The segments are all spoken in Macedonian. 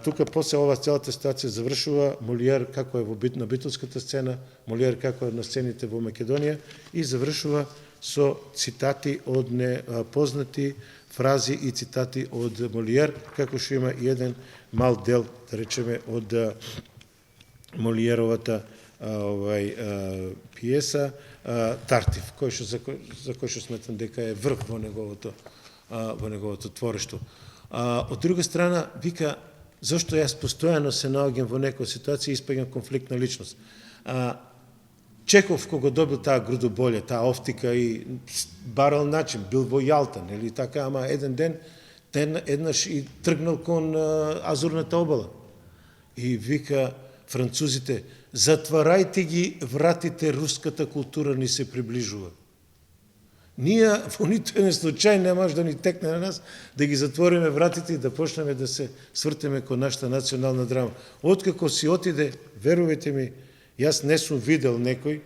Тука после ова целата ситуација завршува Молиер како е на битолската сцена, Молиер како е на сцените во Македонија и завршува со цитати од непознати фрази и цитати од Молиер, како што има и еден мал дел, да речеме, од Молиеровата пиеса Тартив, за кој што сметам дека е врв во неговото творештво. Од друга страна, вика, зашто јас постојано се наоѓам во некоја ситуација и испаѓам конфликт на личност. Чеков, кога добил таа грудоболја, таа офтика и барал начин, бил во Јалта, нели така, ама еден ден, еднаш и тргнал кон Азурната обала. И вика французите, затварајте ги вратите, руската култура ни се приближува. Ние во ниту еден случај не може да ни текне на нас да ги затвориме вратите и да почнеме да се свртеме кон нашата национална драма. Откако си отиде, верувате ми, јас не сум видел некој,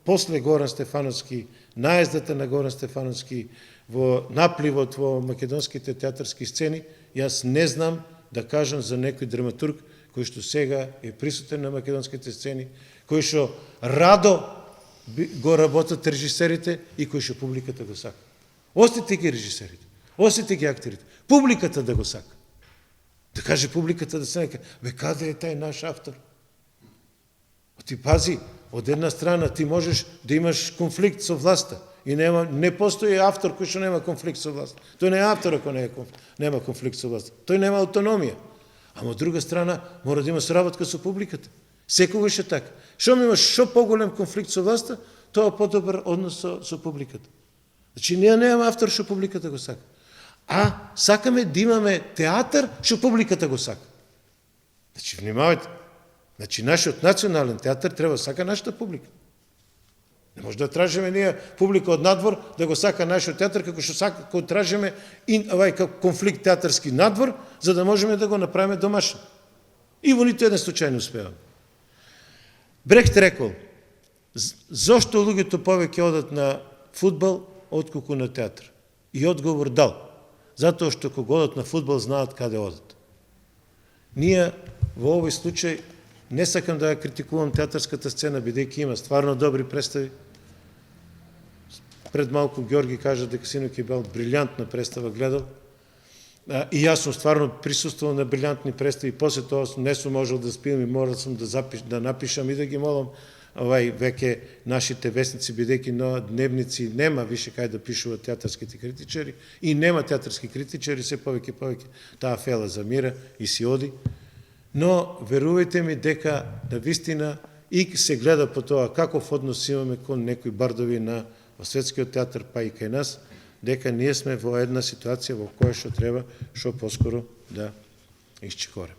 после Горан Стефановски, наездата на Горан Стефановски, во напливот во македонските театарски сцени, јас не знам да кажам за некој драматург кој што сега е присутен на македонските сцени, кој што радо го работат режисерите и кој што публиката го сака. Остите ги режисерите, остите ги актерите, публиката да го сака. Да каже публиката да се нека, бе, каде е тај наш автор? Ти пази, од една страна ти можеш да имаш конфликт со власта и не постои автор кој што нема конфликт со власта. Тој не е автор ако нема конфликт со власта. Тој нема автономија. Ама од друга страна мора да има соработка со публиката. Секогаш е така. Шо имаш шо поголем конфликт со власта, тоа подобар однос со публиката. Значи, ние немаме автор што публиката го сака. А сакаме да имаме театар што публиката го сака. Значи, внимавајте. Значи, нашиот национален театар треба да сака нашата публика. Не може да тражиме ние публика од надвор да го сака нашиот театар, како што тражиме конфликт театарски надвор, за да можеме да го направиме домашен. И во ниту еден случај не успеваме. Брехт рекол, зошто луѓето повеќе одат на фудбал отколку на театар? И одговор дал, затоа што кога одат на фудбал знаат каде одат. Ние во овој случај не сакам да критикувам театарската сцена, бидејќи има стварно добри представи. Пред малку Георги кажа дека синоќ е бил брилјантна представа гледал. И јас сум стварно присуствувал на брилјантни представи, после тоа не сум можел да спием и морал сум да напишам и да ги молам веќе нашите весници, бидејќи на дневници нема више кај да пишуваат театарските критичари и нема театарски критичари, се повеќе таа фела замира и си оди. Но верувајте ми дека на вистина и се гледа по тоа каков однос имаме кон некои бардови на светскиот театар, па и кај нас, дека ние сме во една ситуација во која што треба што поскоро да исчекореме.